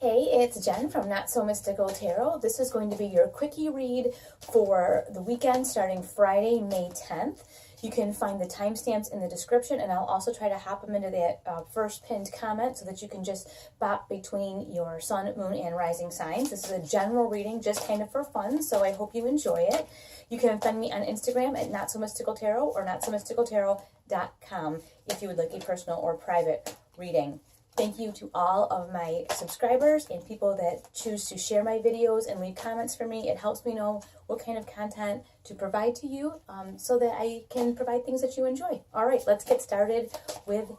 Hey, it's Jen from Not So Mystical Tarot. This is going to be your quickie read for the weekend starting Friday, May 10th. You can find the timestamps in the description, and I'll also try to hop them into that first pinned comment so that you can just bop between your sun, moon, and rising signs. This is a general reading, just kind of for fun, so I hope you enjoy it. You can find me on Instagram at Not So Mystical Tarot or notsomysticaltarot.com if you would like a personal or private reading. Thank you to all of my subscribers and people that choose to share my videos and leave comments for me. It helps me know what kind of content to provide to you so that I can provide things that you enjoy. All right, let's get started with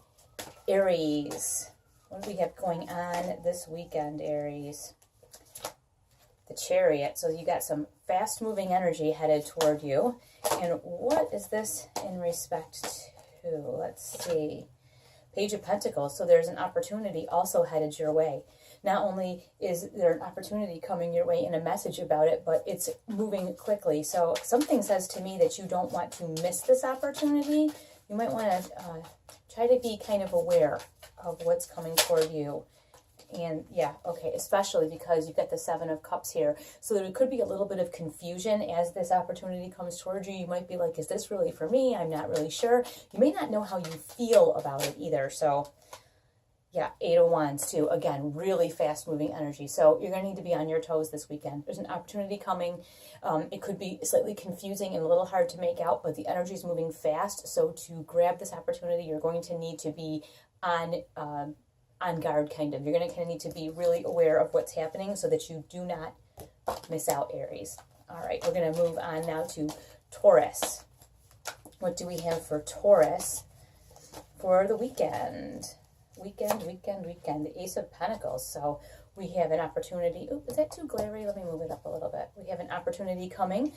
Aries. What do we have going on this weekend, Aries? The Chariot. So you got some fast-moving energy headed toward you. And what is this in respect to? Let's see. Page of Pentacles, so there's an opportunity also headed your way. Not only is there an opportunity coming your way and a message about it, but it's moving quickly. So something says to me that you don't want to miss this opportunity. You might want to try to be kind of aware of what's coming toward you. And yeah, okay, especially because you've got the Seven of Cups here. So there could be a little bit of confusion as this opportunity comes towards you. You might be like, is this really for me? I'm not really sure. You may not know how you feel about it either. So yeah, Eight of Wands too. Again, really fast moving energy. So you're going to need to be on your toes this weekend. There's an opportunity coming. It could be slightly confusing and a little hard to make out, but the energy is moving fast. So to grab this opportunity, you're going to need to be on guard, kind of. You're going to kind of need to be really aware of what's happening so that you do not miss out, Aries. All right, we're going to move on now to Taurus. What do we have for Taurus for the weekend? Weekend. The Ace of Pentacles. So we have an opportunity. Oh, is that too glary? Let me move it up a little bit. We have an opportunity coming.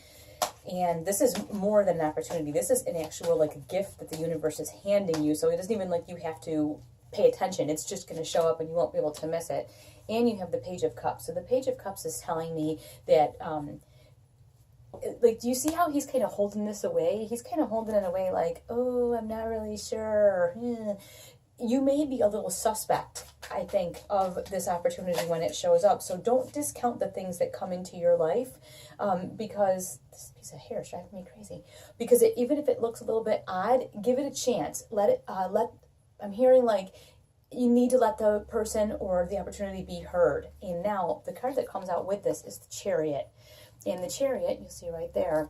And this is more than an opportunity. This is an actual like gift that the universe is handing you. So it isn't even like you have to pay attention. It's just going to show up and you won't be able to miss it. And you have the Page of Cups. So the Page of Cups is telling me that, like, do you see how he's kind of holding this away? He's kind of holding it away like, oh, I'm not really sure. You may be a little suspect, I think, of this opportunity when it shows up. So don't discount the things that come into your life because this piece of hair is driving me crazy. Because even if it looks a little bit odd, give it a chance. I'm hearing like you need to let the person or the opportunity be heard. And now the card that comes out with this is the Chariot. And the Chariot, you'll see right there,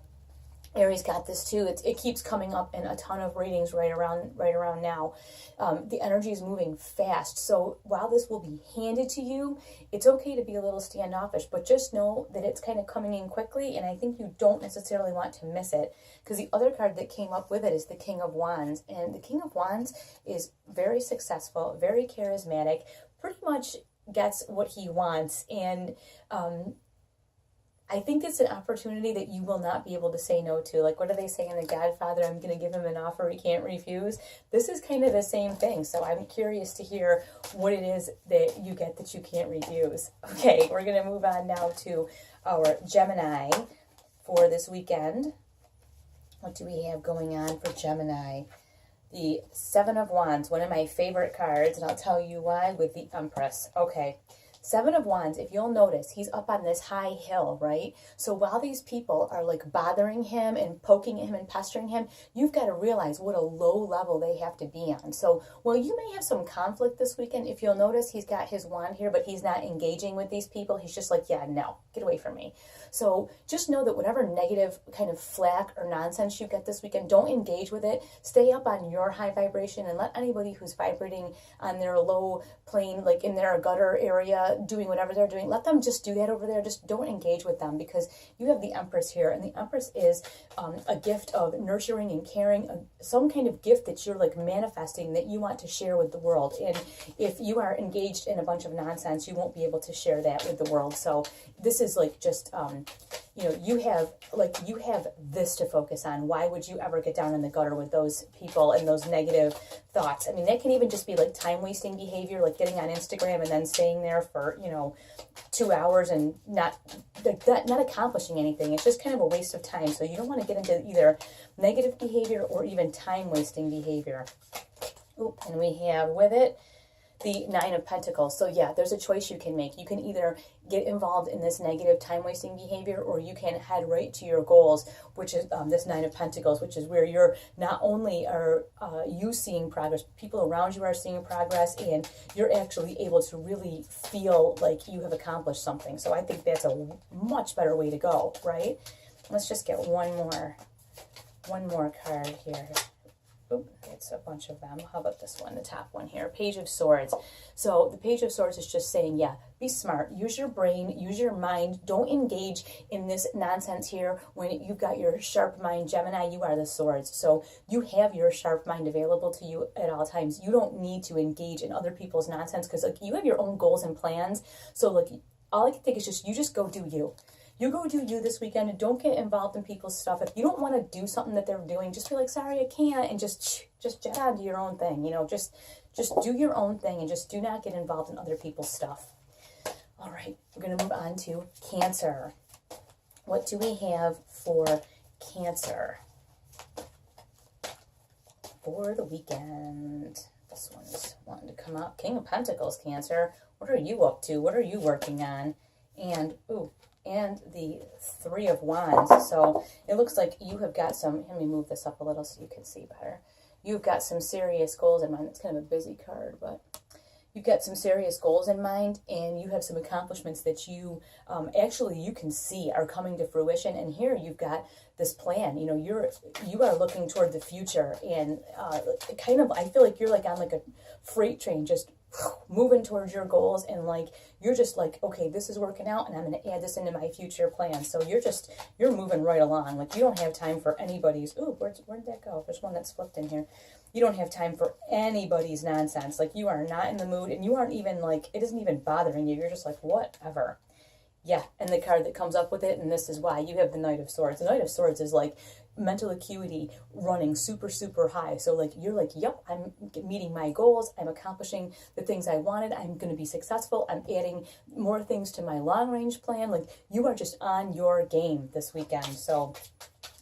Aries got this too. It keeps coming up in a ton of readings right around now. The energy is moving fast. So while this will be handed to you, it's okay to be a little standoffish, but just know that it's kind of coming in quickly, and I think you don't necessarily want to miss it, because the other card that came up with it is the King of Wands, and the King of Wands is very successful, very charismatic, pretty much gets what he wants, and I think it's an opportunity that you will not be able to say no to. Like, what do they say in The Godfather? I'm going to give him an offer he can't refuse. This is kind of the same thing. So I'm curious to hear what it is that you get that you can't refuse. Okay, we're going to move on now to our Gemini for this weekend. What do we have going on for Gemini? The Seven of Wands, one of my favorite cards, and I'll tell you why, with the Empress. Okay. Seven of Wands, if you'll notice, he's up on this high hill, right? So while these people are like bothering him and poking at him and pestering him, you've got to realize what a low level they have to be on. So while you may have some conflict this weekend, if you'll notice, he's got his wand here, but he's not engaging with these people. He's just like, yeah, no, get away from me. So just know that whatever negative kind of flack or nonsense you get this weekend, don't engage with it. Stay up on your high vibration and let anybody who's vibrating on their low plane, like in their gutter area, doing whatever they're doing, let them just do that over there. Just don't engage with them, because you have the Empress here, and the Empress is a gift of nurturing and caring, some kind of gift that you're like manifesting that you want to share with the world. And if you are engaged in a bunch of nonsense, you won't be able to share that with the world. So this is like just you know, you have this to focus on. Why would you ever get down in the gutter with those people and those negative thoughts? I mean, that can even just be like time-wasting behavior, like getting on Instagram and then staying there for, 2 hours and not accomplishing anything. It's just kind of a waste of time. So you don't want to get into either negative behavior or even time-wasting behavior. Ooh, and we have with it the Nine of Pentacles. So yeah, there's a choice you can make. You can either get involved in this negative time-wasting behavior, or you can head right to your goals, which is this Nine of Pentacles, which is where you're not only are you seeing progress, people around you are seeing progress, and you're actually able to really feel like you have accomplished something. So I think that's a much better way to go, right? Let's just get one more card here. Oop, it's a bunch of them. How about this one, the top one here? Page of Swords. So the Page of Swords is just saying, yeah, be smart. Use your brain. Use your mind. Don't engage in this nonsense here. When you've got your sharp mind, Gemini, you are the swords. So you have your sharp mind available to you at all times. You don't need to engage in other people's nonsense because like you have your own goals and plans. So like all I can think is just you just go do you. You go do you this weekend and don't get involved in people's stuff. If you don't want to do something that they're doing, just be like, sorry, I can't, and just jet on to your own thing. You know, just do your own thing and just do not get involved in other people's stuff. All right, we're going to move on to Cancer. What do we have for Cancer for the weekend? This one's wanting to come up. King of Pentacles, Cancer. What are you up to? What are you working on? And, ooh, and the Three of Wands. So it looks like you have got some, let me move this up a little so you can see better. You've got some serious goals in mind. It's kind of a busy card, but you've got some serious goals in mind, and you have some accomplishments that you actually you can see are coming to fruition. And here you've got this plan. You know, you are looking toward the future, and kind of I feel like you're like on like a freight train, just moving towards your goals, and like you're just like, okay, this is working out and I'm going to add this into my future plan. So you're moving right along. Like you don't have time for anybody's, ooh, where'd that go? There's one that's flipped in here. You don't have time for anybody's nonsense. Like you are not in the mood, and you aren't even like, it isn't even bothering you. You're just like, whatever. Yeah, and the card that comes up with it, and this is why, you have the Knight of Swords. The Knight of Swords is like mental acuity running super, super high. So like, you're like, yep, I'm meeting my goals. I'm accomplishing the things I wanted. I'm going to be successful. I'm adding more things to my long range plan. Like you are just on your game this weekend. So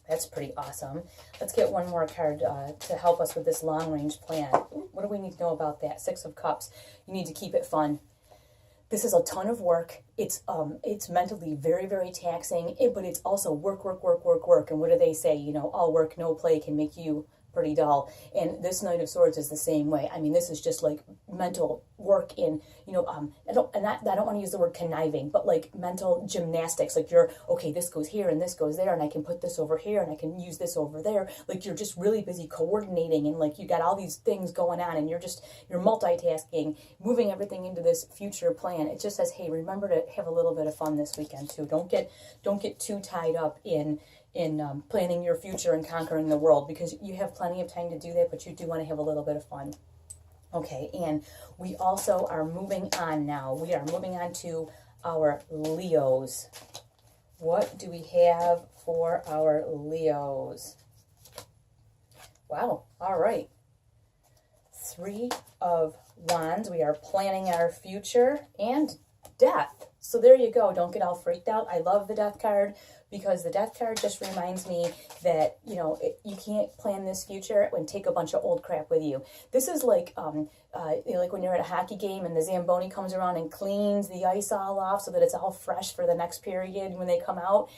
that's pretty awesome. Let's get one more card to help us with this long range plan. Ooh, what do we need to know about that? Six of Cups. You need to keep it fun. This is a ton of work. It's mentally very, very taxing, but it's also work. And what do they say? You know, all work, no play can make you pretty dull. And this Knight of Swords is the same way. I mean, this is just like mental work in, you know, I don't want to use the word conniving, but like mental gymnastics. Like you're, okay, this goes here and this goes there, and I can put this over here and I can use this over there. Like you're just really busy coordinating, and like you got all these things going on, and you're multitasking, moving everything into this future plan. It just says, hey, remember to have a little bit of fun this weekend too. Don't get too tied up in planning your future and conquering the world, because you have plenty of time to do that, but you do want to have a little bit of fun. Okay, and we also are moving on now. We are moving on to our Leos. What do we have for our Leos? Wow, all right. Three of Wands. We are planning our future, and death. So there you go. Don't get all freaked out. I love the death card, because the death card just reminds me that, you know, you can't plan this future and take a bunch of old crap with you. This is like, you know, like when you're at a hockey game and the Zamboni comes around and cleans the ice all off so that it's all fresh for the next period when they come out.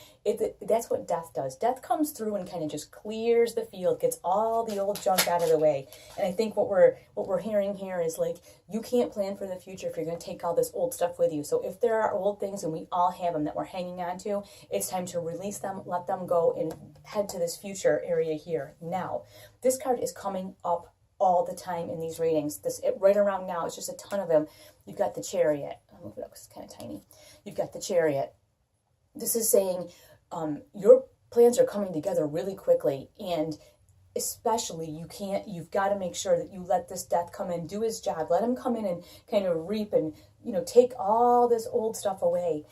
That's what death does. Death comes through and kind of just clears the field, gets all the old junk out of the way. And I think what we're hearing here is like, you can't plan for the future if you're going to take all this old stuff with you. So if there are old things, and we all have them that we're hanging on to, it's time to release them, let them go, and head to this future area here. Now, this card is coming up all the time in these readings. Right around now, it's just a ton of them. You've got the Chariot. I'll move it up because it's kind of tiny. You've got the Chariot. This is saying your plans are coming together really quickly, and especially you've got to make sure that you let this death come in, do his job, let him come in and kind of reap and you know, take all this old stuff away,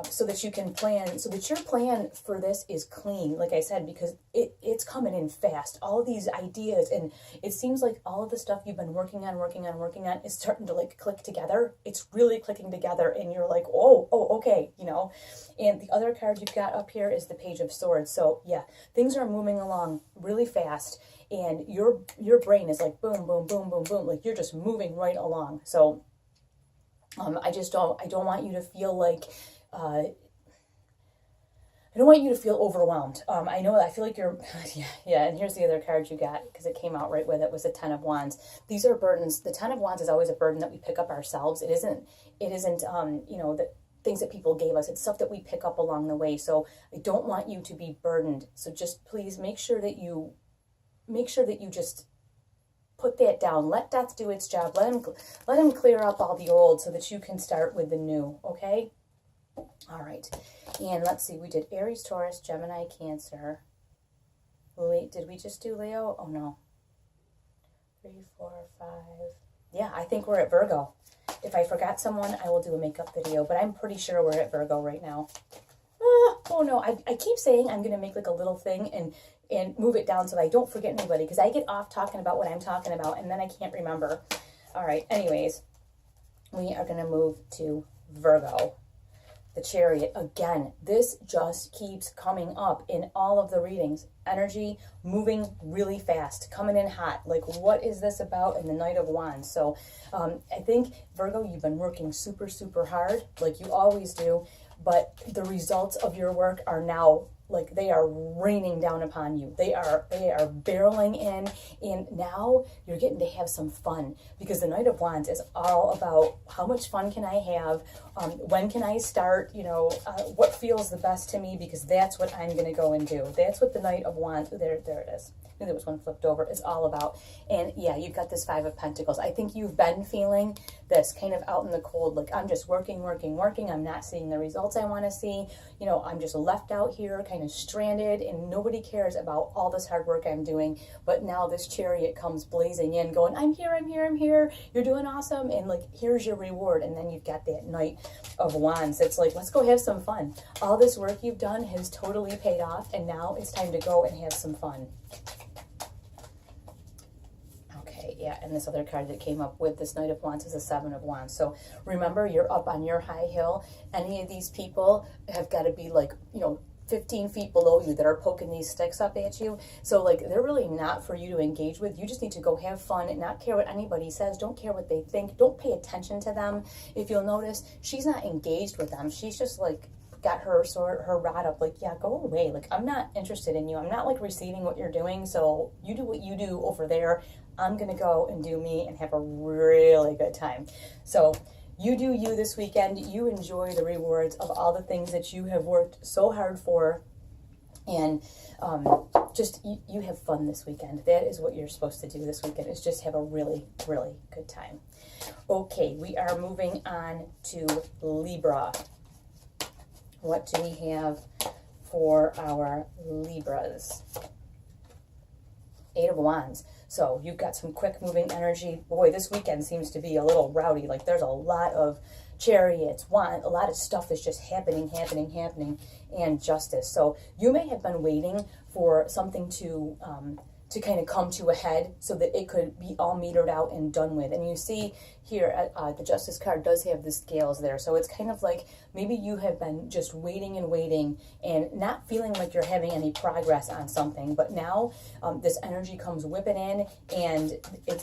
so that you can plan, so that your plan for this is clean, like I said, because it's coming in fast. All of these ideas, and it seems like all of the stuff you've been working on is starting to like click together. It's really clicking together, and you're like, oh, okay, you know. And the other card you've got up here is the Page of Swords. So yeah, things are moving along really fast, and your brain is like boom, boom, boom, boom, boom, like you're just moving right along. So I don't want you to feel like, I don't want you to feel overwhelmed. I know, I feel like you're, yeah, and here's the other card you got, because it came out right with it, was the Ten of Wands. These are burdens. The Ten of Wands is always a burden that we pick up ourselves. It isn't, you know, the things that people gave us. It's stuff that we pick up along the way. So I don't want you to be burdened. So just please make sure that you just put that down. Let death do its job. Let him clear up all the old so that you can start with the new, okay? All right. And let's see. We did Aries, Taurus, Gemini, Cancer. Wait, did we just do Leo? Oh, no. 3, 4, 5. Yeah, I think we're at Virgo. If I forgot someone, I will do a makeup video, but I'm pretty sure we're at Virgo right now. Oh, no. I keep saying I'm going to make like a little thing and move it down so that I don't forget anybody, because I get off talking about what I'm talking about and then I can't remember. All right, anyways, we are going to move to Virgo, the Chariot. Again, this just keeps coming up in all of the readings. Energy moving really fast, coming in hot. Like, what is this about? And the Knight of Wands. So I think, Virgo, you've been working super, super hard, like you always do, but the results of your work are now, like, they are raining down upon you. They are barreling in, and now you're getting to have some fun, because the Knight of Wands is all about how much fun can I have, when can I start, you know, what feels the best to me, because that's what I'm going to go and do. That's what the Knight of Wands, there it is. I knew there was one flipped over, is all about. And yeah, you've got this Five of Pentacles. I think you've been feeling this kind of out in the cold, like I'm just working. I'm not seeing the results I want to see. You know, I'm just left out here kind of stranded, and nobody cares about all this hard work I'm doing. But now this Chariot comes blazing in going, I'm here. You're doing awesome. And like, here's your reward. And then you've got that Knight of Wands. It's like, let's go have some fun. All this work you've done has totally paid off. And now it's time to go and have some fun. Yeah, and this other card that came up with this Knight of Wands is a Seven of Wands. So remember, you're up on your high hill. Any of these people have got to be like, you know, 15 feet below you that are poking these sticks up at you. So like, they're really not for you to engage with. You just need to go have fun and not care what anybody says. Don't care what they think. Don't pay attention to them. If you'll notice, she's not engaged with them. She's just like got her sword, her rod up, like, yeah, go away. Like, I'm not interested in you. I'm not like receiving what you're doing. So you do what you do over there. I'm going to go and do me and have a really good time. So you do you this weekend. You enjoy the rewards of all the things that you have worked so hard for. And just you have fun this weekend. That is what you're supposed to do this weekend, is just have a really, really good time. Okay, we are moving on to Libra. What do we have for our Libras? Eight of Wands. So you've got some quick moving energy. Boy, this weekend seems to be a little rowdy. Like, there's a lot of Chariots, a lot of stuff is just happening, and justice. So you may have been waiting for something to kind of come to a head so that it could be all metered out and done with. And you see here, the Justice card does have the scales there. So it's kind of like maybe you have been just waiting and not feeling like you're having any progress on something. But now this energy comes whipping in, and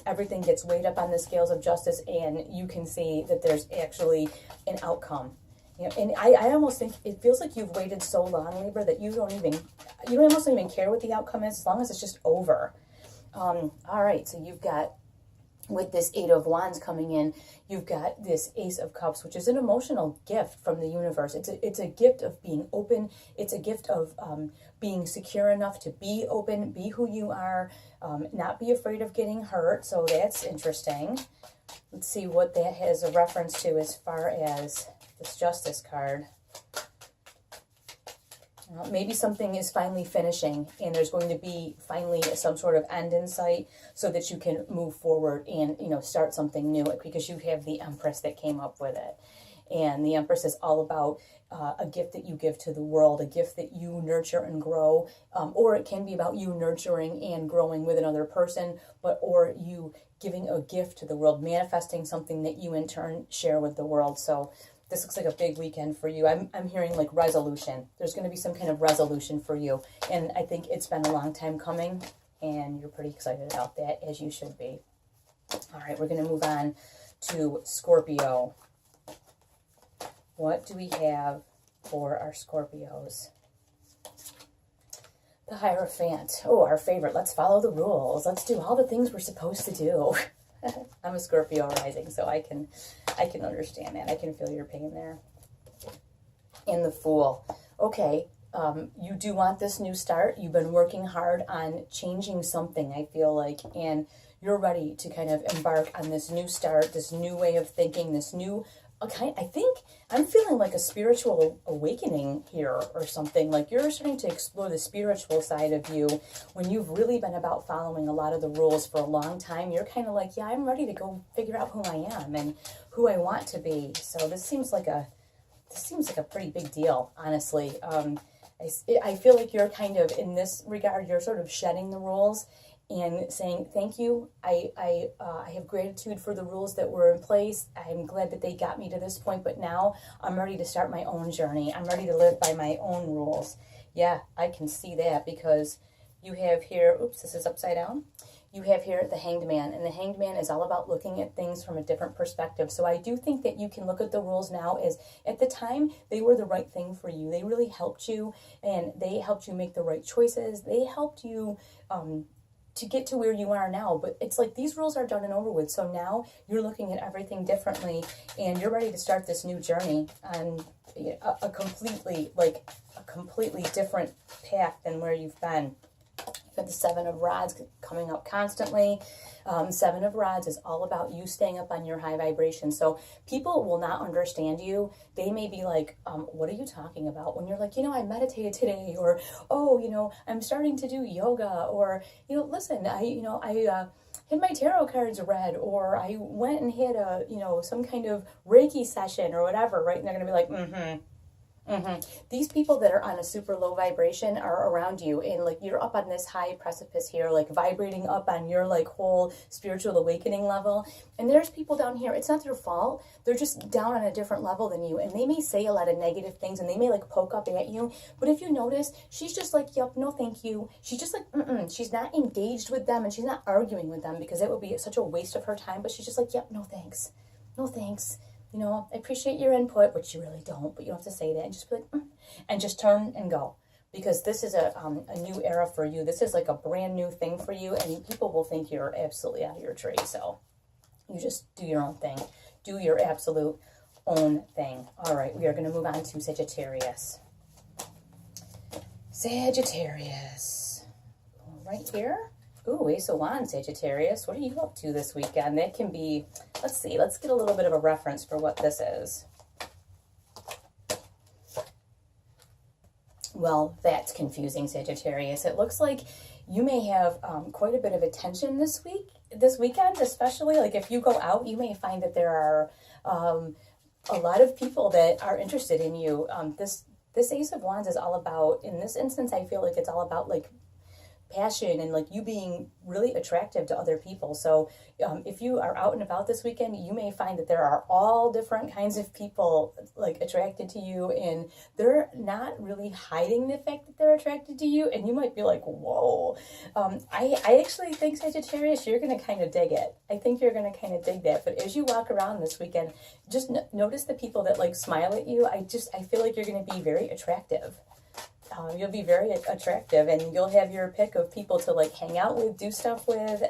everything gets weighed up on the scales of justice, and you can see that there's actually an outcome. You know, and I almost think it feels like you've waited so long, Libra, that you almost don't even care what the outcome is, as long as it's just over. All right, so you've got, with this Eight of Wands coming in, you've got this Ace of Cups, which is an emotional gift from the universe. It's a gift of being open. It's a gift of being secure enough to be open, be who you are, not be afraid of getting hurt. So that's interesting. Let's see what that has a reference to as far as this Justice card. Maybe something is finally finishing and there's going to be finally some sort of end in sight so that you can move forward and, you know, start something new, because you have the Empress that came up with it. And the Empress is all about a gift that you give to the world, a gift that you nurture and grow, or it can be about you nurturing and growing with another person, or you giving a gift to the world, manifesting something that you in turn share with the world. So this looks like a big weekend for you. I'm hearing like resolution. There's going to be some kind of resolution for you. And I think it's been a long time coming, and you're pretty excited about that, as you should be. All right, we're going to move on to Scorpio. What do we have for our Scorpios? The Hierophant. Oh, our favorite. Let's follow the rules. Let's do all the things we're supposed to do. I'm a Scorpio rising, so I can understand that. I can feel your pain there. And the Fool. Okay, you do want this new start. You've been working hard on changing something, I feel like, and you're ready to kind of embark on this new start, this new way of thinking, this new, okay, I think I'm feeling like a spiritual awakening here or something. Like you're starting to explore the spiritual side of you when you've really been about following a lot of the rules for a long time. You're kind of like, yeah, I'm ready to go figure out who I am and who I want to be. So this seems like a pretty big deal, honestly. I feel like you're kind of, in this regard, you're sort of shedding the rules and saying, thank you, I have gratitude for the rules that were in place. I'm glad that they got me to this point, but now I'm ready to start my own journey. I'm ready to live by my own rules. Yeah, I can see that, because you have here, oops, this is upside down. You have here the Hanged Man, and the Hanged Man is all about looking at things from a different perspective. So I do think that you can look at the rules now as, at the time, they were the right thing for you. They really helped you, and they helped you make the right choices. They helped you to get to where you are now. But it's like these rules are done and over with. So now you're looking at everything differently, and you're ready to start this new journey on a completely different path than where you've been. You've got the Seven of Rods coming up constantly. Seven of Rods is all about you staying up on your high vibration. So people will not understand you. They may be like, what are you talking about? When you're like, I meditated today, or, oh, I'm starting to do yoga, or, listen, I had my tarot cards read, or I went and had a, some kind of Reiki session or whatever, right? And they're going to be like, mm-hmm. These people that are on a super low vibration are around you, and like you're up on this high precipice here, like vibrating up on your like whole spiritual awakening level, and there's people down here. It's not their fault. They're just down on a different level than you, and they may say a lot of negative things, and they may like poke up at you, but if you notice, she's just like, yep, no thank you. She's just like, she's not engaged with them, and she's not arguing with them, because it would be such a waste of her time. But she's just like, yep, no thanks, no thanks. I appreciate your input, which you really don't, but you don't have to say that, and just be like, and just turn and go, because this is a new era for you. This is like a brand new thing for you, and people will think you're absolutely out of your tree. So you just do your own thing. Do your absolute own thing. All right, we are going to move on to Sagittarius. Sagittarius. Right here. Ooh, Ace of Wands, Sagittarius. What are you up to this weekend? That can be, let's see, let's get a little bit of a reference for what this is. Well, that's confusing, Sagittarius. It looks like you may have quite a bit of attention this weekend, especially. Like if you go out, you may find that there are a lot of people that are interested in you. This Ace of Wands is all about, in this instance, I feel like it's all about like passion and like you being really attractive to other people. So if you are out and about this weekend, you may find that there are all different kinds of people like attracted to you, and they're not really hiding the fact that they're attracted to you, and you might be like, whoa. I actually think, Sagittarius, you're going to kind of dig it. I think you're going to kind of dig that. But as you walk around this weekend, just notice the people that like smile at you. I feel like you're going to be very attractive. You'll be very attractive, and you'll have your pick of people to like hang out with, do stuff with.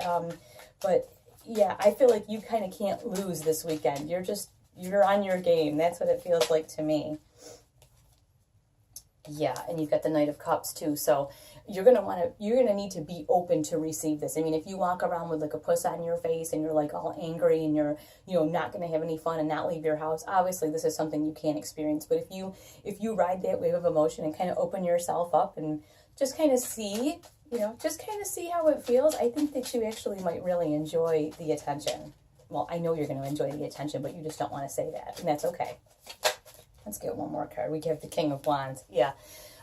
But yeah, I feel like you kind of can't lose this weekend. You're on your game. That's what it feels like to me. Yeah, and you've got the Knight of Cups too. So you're gonna need to be open to receive this. I mean, if you walk around with like a puss on your face and you're like all angry and you're, not gonna have any fun and not leave your house, obviously this is something you can't experience. But if you ride that wave of emotion and kind of open yourself up and just kind of see, how it feels, I think that you actually might really enjoy the attention. Well, I know you're going to enjoy the attention, but you just don't want to say that, and that's okay. Let's get one more card. We have the King of Wands. Yeah.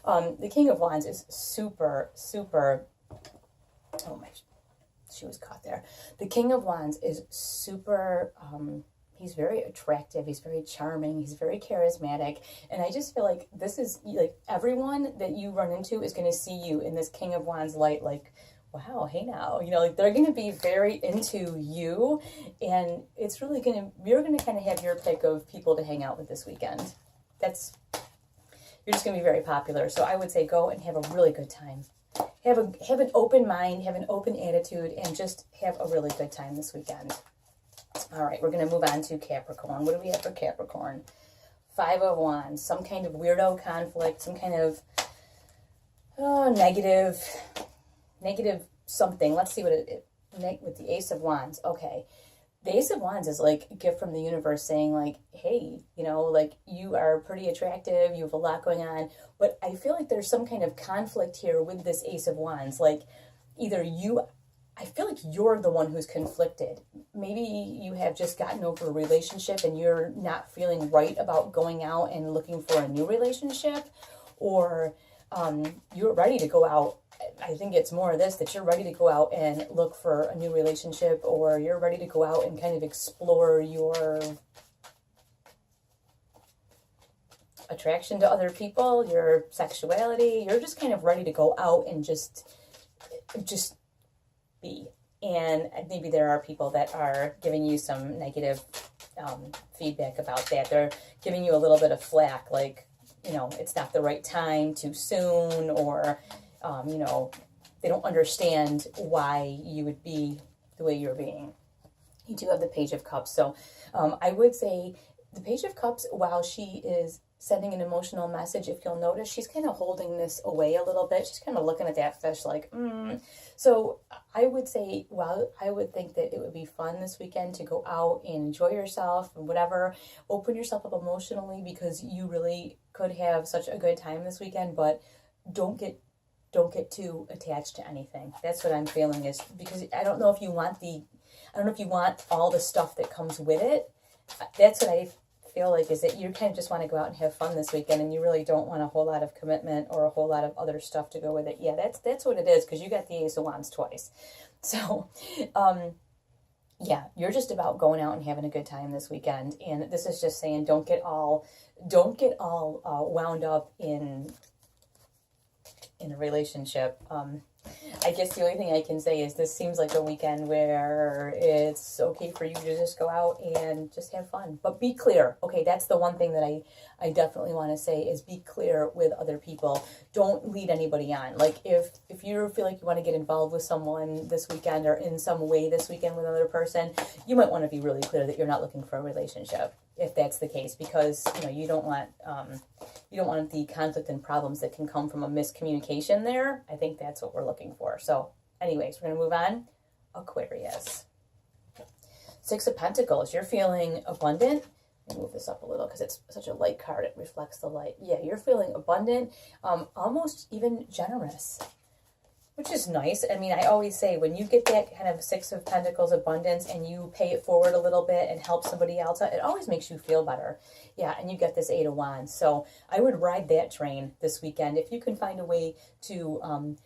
The King of Wands is super, super... Oh, my... She was caught there. The King of Wands is super... he's very attractive. He's very charming. He's very charismatic. And I just feel like this is... Like, everyone that you run into is going to see you in this King of Wands light, like... Wow, hey now, like they're going to be very into you, and it's really you're going to kind of have your pick of people to hang out with this weekend. You're just going to be very popular. So I would say go and have a really good time. Have an open mind, have an open attitude, and just have a really good time this weekend. All right, we're going to move on to Capricorn. What do we have for Capricorn? Five of Wands, some kind of weirdo conflict, some kind of negative something. Let's see what with the Ace of Wands. Okay. The Ace of Wands is like a gift from the universe saying like, hey, like you are pretty attractive. You have a lot going on, but I feel like there's some kind of conflict here with this Ace of Wands. Like I feel like you're the one who's conflicted. Maybe you have just gotten over a relationship and you're not feeling right about going out and looking for a new relationship, or you're ready to go out. I think it's more of this, that you're ready to go out and look for a new relationship, or you're ready to go out and kind of explore your attraction to other people, your sexuality. You're just kind of ready to go out and just be. And maybe there are people that are giving you some negative feedback about that. They're giving you a little bit of flack, like, it's not the right time, too soon, or... they don't understand why you would be the way you're being. You do have the Page of Cups. So I would say the Page of Cups, while she is sending an emotional message, if you'll notice, she's kind of holding this away a little bit. She's kind of looking at that fish like, So I would say, I would think that it would be fun this weekend to go out and enjoy yourself and whatever. Open yourself up emotionally, because you really could have such a good time this weekend, but don't get too attached to anything. That's what I'm feeling, is because I don't know if you want all the stuff that comes with it. That's what I feel like, is that you kind of just want to go out and have fun this weekend, and you really don't want a whole lot of commitment or a whole lot of other stuff to go with it. Yeah, that's what it is, because you got the Ace of Wands twice. So, yeah, you're just about going out and having a good time this weekend. And this is just saying, don't get all wound up in a relationship. I guess the only thing I can say is this seems like a weekend where it's okay for you to just go out and just have fun. But be clear. Okay, that's the one thing that I definitely want to say, is be clear with other people. Don't lead anybody on. Like if you feel like you want to get involved with someone this weekend, or in some way this weekend with another person, you might want to be really clear that you're not looking for a relationship, if that's the case, because you don't want the conflict and problems that can come from a miscommunication there. I think that's what we're looking for. So anyways, we're going to move on. Aquarius. Six of Pentacles. You're feeling abundant. Let me move this up a little because it's such a light card. It reflects the light. Yeah, you're feeling abundant, almost even generous, which is nice. I mean, I always say, when you get that kind of Six of Pentacles abundance and you pay it forward a little bit and help somebody else out, it always makes you feel better. Yeah, and you get this Eight of Wands. So I would ride that train this weekend. If you can find a way to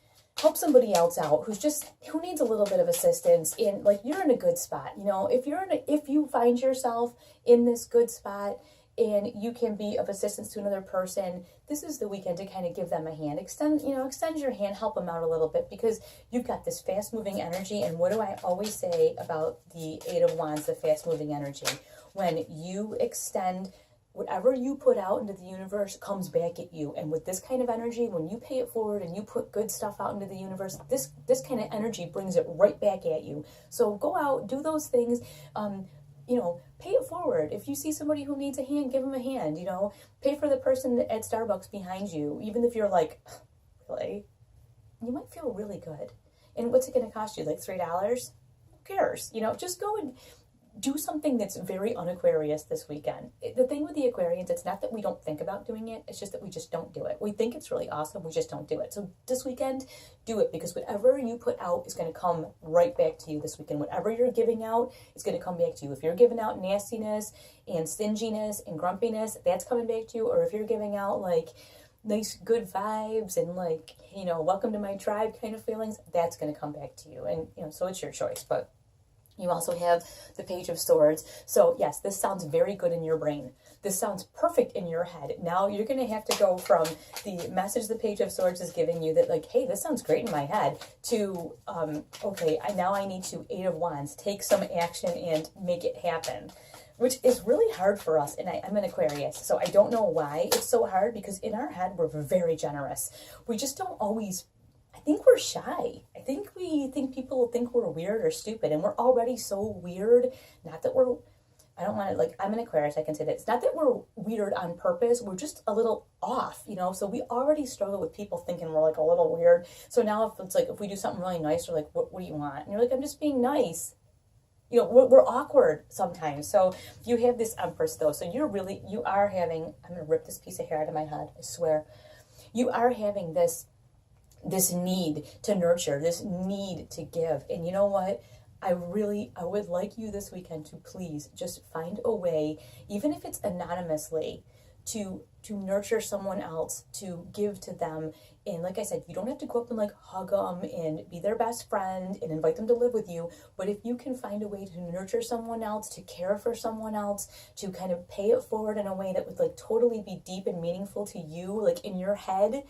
help somebody else out who needs a little bit of assistance, in, like, you're in a good spot. If you find yourself in this good spot and you can be of assistance to another person, this is the weekend to kind of give them a hand. Extend your hand, help them out a little bit, because you've got this fast-moving energy. And what do I always say about the Eight of Wands, the fast-moving energy? When you extend, whatever you put out into the universe comes back at you. And with this kind of energy, when you pay it forward and you put good stuff out into the universe, this kind of energy brings it right back at you. So go out, do those things. you know, pay it forward. If you see somebody who needs a hand, give them a hand, you know, pay for the person at Starbucks behind you. Even if you're like, really? You might feel really good. And what's it going to cost you? Like $3? Who cares? You know, just go and do something that's very un-Aquarius this weekend. The thing with the Aquarians, it's not that we don't think about doing it, it's just that we just don't do it. We think it's really awesome, we just don't do it. So this weekend, do it, because whatever you put out is going to come right back to you this weekend. Whatever you're giving out is going to come back to you. If you're giving out nastiness and stinginess and grumpiness, that's coming back to you. Or if you're giving out like nice good vibes and like, you know, welcome to my tribe kind of feelings, that's going to come back to you. And, you know, so it's your choice. But you also have the Page of Swords. So yes, this sounds very good in your brain. This sounds perfect in your head. Now you're going to have to go from the message the Page of Swords is giving you that like, hey, this sounds great in my head, to, okay, now I need to, 8 of Wands, take some action and make it happen, which is really hard for us. And I'm an Aquarius, so I don't know why it's so hard, because in our head, we're very generous. We just don't always, I think we're shy. I think we think people think we're weird or stupid, and we're already so weird. Not that we're, I don't want to, like, I'm an Aquarius, I can say that. It's not that we're weird on purpose, we're just a little off, you know? So we already struggle with people thinking we're like a little weird. So now if it's like, if we do something really nice, we're like, what do you want? And you're like, I'm just being nice. You know, we're awkward sometimes. So you have this Empress though. So you are having, I'm going to rip this piece of hair out of my head, I swear. You are having this need to nurture, this need to give. And you know what? I would like you this weekend to please just find a way, even if it's anonymously, to nurture someone else, to give to them. And like I said, you don't have to go up and like hug them and be their best friend and invite them to live with you. But if you can find a way to nurture someone else, to care for someone else, to kind of pay it forward in a way that would like totally be deep and meaningful to you, like in your head,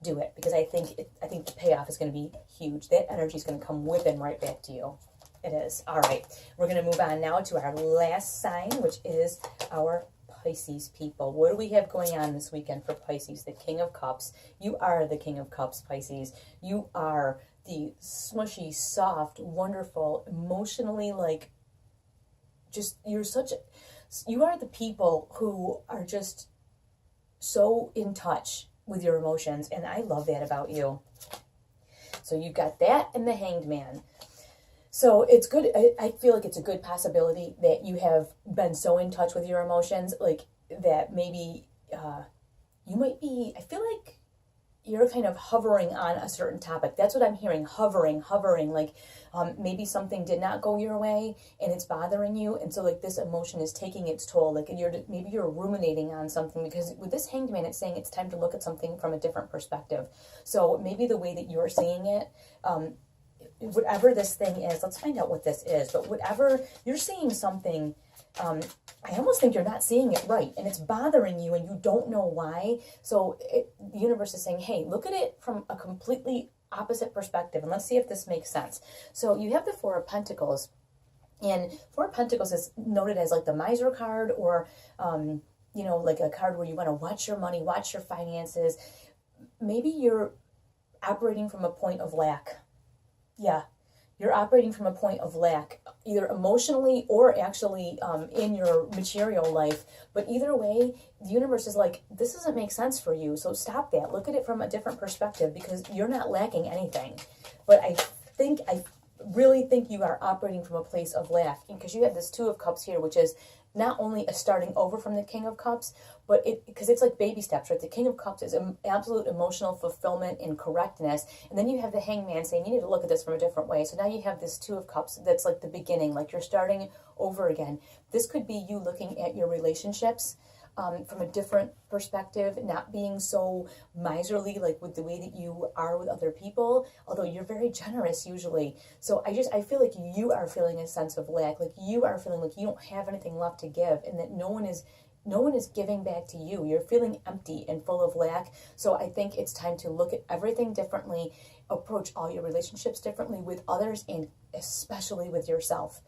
do it, because I think the payoff is going to be huge. That energy is going to come whipping right back to you. It is. All right. We're going to move on now to our last sign, which is our Pisces people. What do we have going on this weekend for Pisces? The King of Cups. You are the King of Cups, Pisces. You are the smushy, soft, wonderful, emotionally like just, you are the people who are just so in touch with your emotions, and I love that about you. So you've got that and the Hanged Man. So it's good. I feel like it's a good possibility that you have been so in touch with your emotions, like that maybe you might be, I feel like you're kind of hovering on a certain topic. That's what I'm hearing, hovering, like maybe something did not go your way and it's bothering you. And so like this emotion is taking its toll. Like maybe you're ruminating on something, because with this Hanged Man, it's saying it's time to look at something from a different perspective. So maybe the way that you're seeing it, whatever this thing is, let's find out what this is. But whatever, you're seeing something, I almost think you're not seeing it right, and it's bothering you and you don't know why. So the universe is saying, hey, look at it from a completely opposite perspective, and let's see if this makes sense. So you have the Four of Pentacles, and Four of Pentacles is noted as like the miser card, or you know, like a card where you want to watch your money, watch your finances. Maybe you're operating from a point of lack. Yeah, you're operating from a point of lack, either emotionally or actually in your material life. But either way, the universe is like, this doesn't make sense for you. So stop that. Look at it from a different perspective, because you're not lacking anything. But I really think you are operating from a place of lack, because you have this Two of Cups here, which is not only a starting over from the King of Cups, but because it's like baby steps, right? The King of Cups is absolute emotional fulfillment and correctness. And then you have the Hanged Man saying, you need to look at this from a different way. So now you have this Two of Cups that's like the beginning, like you're starting over again. This could be you looking at your relationships from a different perspective, not being so miserly, like with the way that you are with other people, although you're very generous usually. So I feel like you are feeling a sense of lack, like you are feeling like you don't have anything left to give, and that no one is giving back to you. You're feeling empty and full of lack. So I think it's time to look at everything differently, approach all your relationships differently with others, and especially with yourself.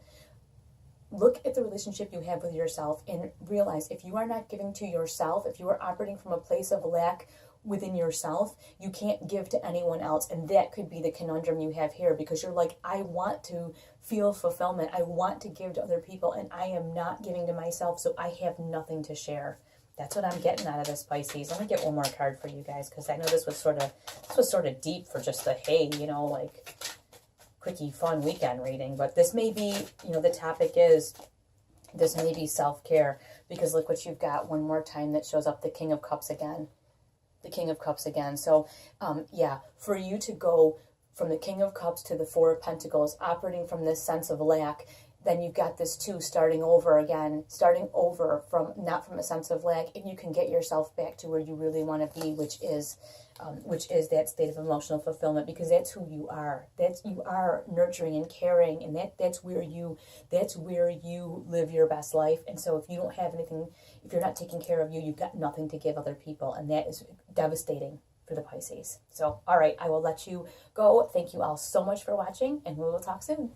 Look at the relationship you have with yourself and realize if you are not giving to yourself, if you are operating from a place of lack, within yourself, you can't give to anyone else. And that could be the conundrum you have here, because you're like, I want to feel fulfillment. I want to give to other people, and I am not giving to myself, so I have nothing to share. That's what I'm getting out of this, Pisces. I'm going to get one more card for you guys, because I know this was sort of deep for just the, hey, you know, like, quickie, fun weekend reading. But this may be, you know, the topic is, this may be self-care, because look what you've got one more time that shows up, the King of Cups again. The King of Cups again. So, yeah, for you to go from the King of Cups to the Four of Pentacles, operating from this sense of lack, then you've got this too, starting over again, starting over from, not from a sense of lack, and you can get yourself back to where you really want to be, which is that state of emotional fulfillment, because that's who you are. You are nurturing and caring, and that's where you live your best life. And so if you don't have anything, if you're not taking care of you, you've got nothing to give other people, and that is devastating for the Pisces. So, all right, I will let you go. Thank you all so much for watching, and we will talk soon.